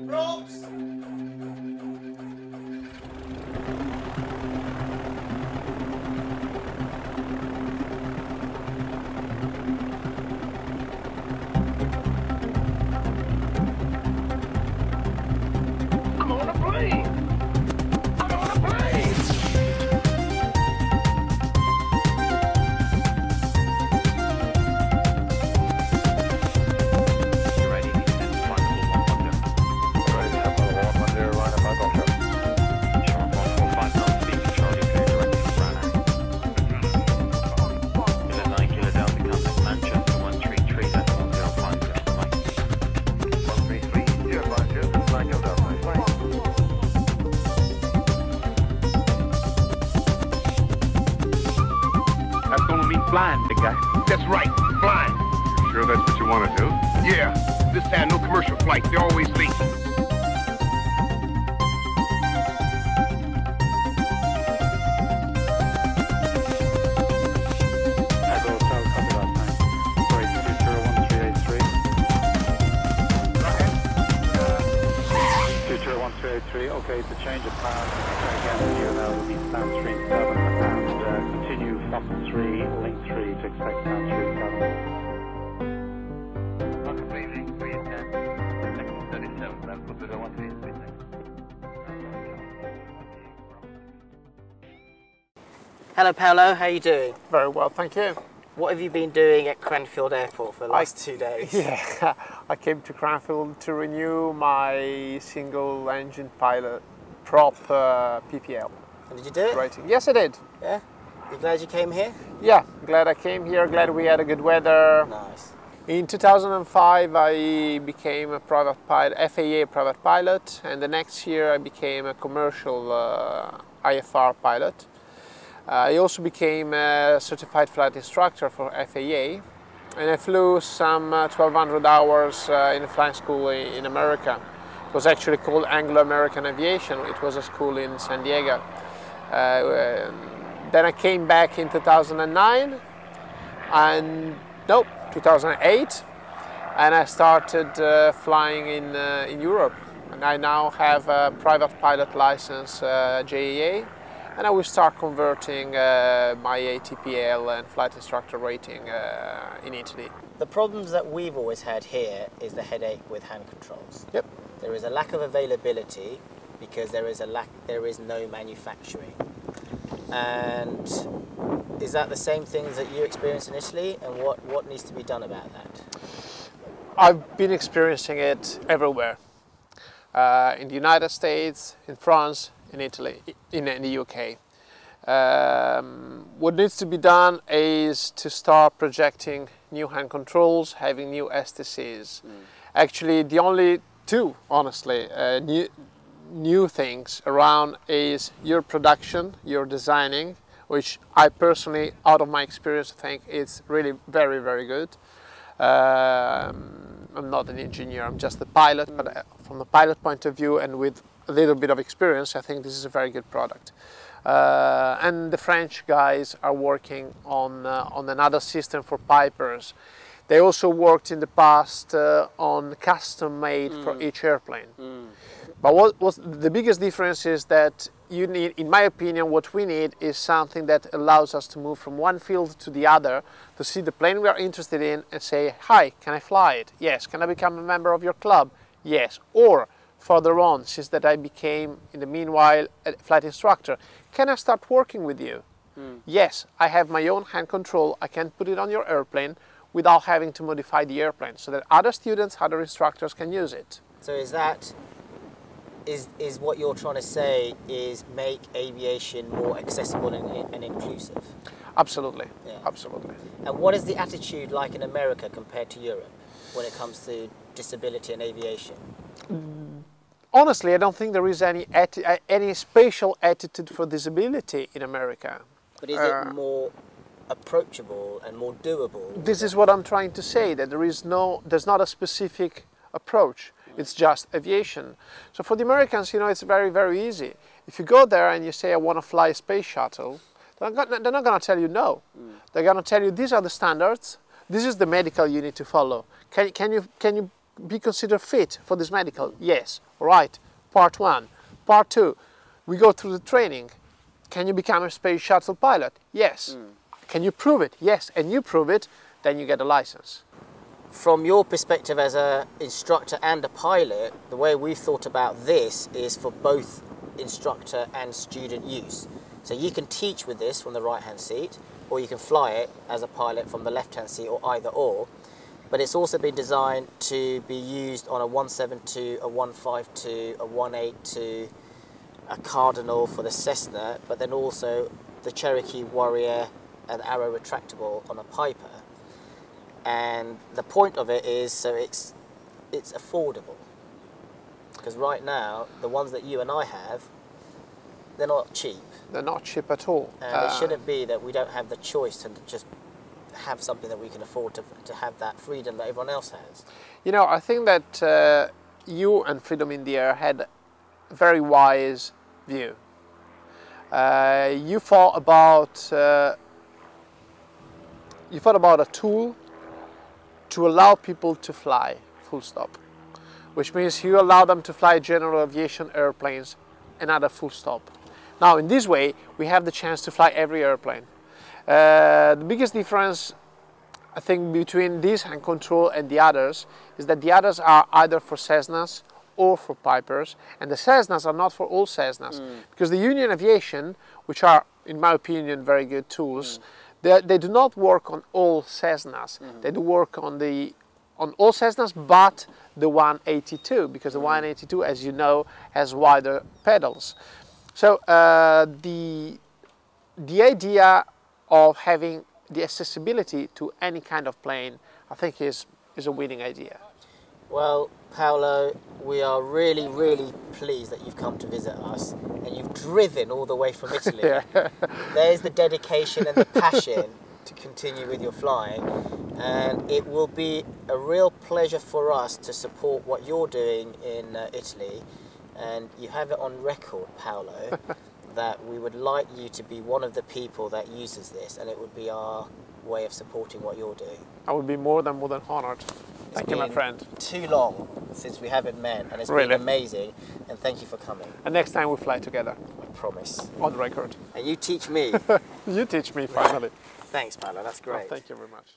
Ropes! I'm on a plane! I'm on a plane! You ready? Descend to flight level 110. Right, Papa 110, run a Michael show. Sharp 145 knots, speed to Charlie, clear direct to Branagh. Kilo 9, Kilo Delta, contact Manchester 133, that's 105, just flight. 133, 050, Michael Delta, flight. That's gonna mean flying, big guy. That's right, flying. You sure that's what you want to do? Yeah, this time no commercial flights, they're always late. Echo Hotel, copy that time. Sorry, 201383. Go ahead. 201383, okay, to change the plan, again, here now will be stand 37 and continue fossil 3, link 3 to expect stand 37. Completely, 3 and 10. Second 37, that's what the 133. Hello Paolo, how are you doing? Very well, thank you. What have you been doing at Cranfield Airport for the last 2 days? Yeah, I came to Cranfield to renew my single engine pilot prop PPL And did you do it? rating. Yes, I did. Yeah? You glad you came here? Yeah, glad I came here, glad we had a good weather. Nice. In 2005 I became a private pilot, FAA private pilot, and the next year I became a commercial IFR pilot. I also became a certified flight instructor for FAA, and I flew some 1200 hours in a flying school in America. It was actually called Anglo-American Aviation. It was a school in San Diego. Then I came back in 2009, and nope, 2008, and I started flying in Europe. And I now have a private pilot license, JAA, and I will start converting my ATPL and flight instructor rating in Italy. The problems that we've always had here is the headache with hand controls. Yep. There is a lack of availability because there is no manufacturing. And is that the same things that you experienced in Italy, and what needs to be done about that? I've been experiencing it everywhere. In the United States, in France, in Italy, in the UK. What needs to be done is to start projecting new hand controls, having new STCs. Actually, the only two, honestly, new things around is your production, your designing, which I personally, out of my experience, think is really very, very good. I'm not an engineer, I'm just a pilot, but from the pilot point of view and with a little bit of experience, I think this is a very good product. And the French guys are working on another system for pipers. They also worked in the past on custom made for each airplane. But what was the biggest difference is that you need, in my opinion, what we need is something that allows us to move from one field to the other, to see the plane we are interested in and say, hi, can I fly it? Yes. Can I become a member of your club? Yes. Or further on, since that I became, in the meanwhile, a flight instructor, can I start working with you? Yes, I have my own hand control, I can put it on your airplane without having to modify the airplane, so that other students, other instructors can use it. So is what you're trying to say is make aviation more accessible and inclusive? Absolutely, Yeah. absolutely. And what is the attitude like in America compared to Europe when it comes to disability and aviation? Honestly, I don't think there is any special attitude for disability in America. But is it more approachable and more doable? This is what I'm trying to say, that there's not a specific approach. It's just aviation. So for the Americans, you know, it's very, very easy. If you go there and you say, I want to fly a space shuttle, they're not going to tell you no. They're going to tell you, these are the standards, this is the medical you need to follow. Can you be considered fit for this medical? Yes. All right. Part 1. Part 2. We go through the training. Can you become a space shuttle pilot? Yes. Can you prove it? Yes. And you prove it, then you get a license. From your perspective as an instructor and a pilot, the way we've thought about this is for both instructor and student use. So you can teach with this from the right-hand seat, or you can fly it as a pilot from the left-hand seat, or either or. But it's also been designed to be used on a 172, a 152, a 182, a Cardinal for the Cessna, but then also the Cherokee Warrior and Arrow retractable on a Piper. And the point of it is so it's affordable. Because right now, the ones that you and I have, they're not cheap. They're not cheap at all. And it shouldn't be that we don't have the choice to just have something that we can afford to have that freedom that everyone else has. You know, I think that you and Freedom in the Air had a very wise view. You thought about a tool to allow people to fly, full stop. Which means you allow them to fly general aviation airplanes, another full stop. Now, in this way, we have the chance to fly every airplane. The biggest difference, I think, between this hand control and the others is that the others are either for Cessnas or for Pipers, and the Cessnas are not for all Cessnas, because the Union Aviation, which are, in my opinion, very good tools, they do not work on all Cessnas. They do work on all Cessnas, but the 182, because the 182, as you know, has wider pedals. So the idea of having the accessibility to any kind of plane, I think is a winning idea. Well, Paolo, we are really, really pleased that you've come to visit us, and you've driven all the way from Italy. There's the dedication and the passion to continue with your flying, and it will be a real pleasure for us to support what you're doing in Italy. And you have it on record, Paolo, that we would like you to be one of the people that uses this, and it would be our way of supporting what you're doing. I would be more than honored. Thank you, my friend. Too long since we haven't met, and it's been amazing, and thank you for coming. And next time we fly together. I promise. On record. And you teach me. You teach me, finally. Thanks, Paolo, that's great. Well, thank you very much.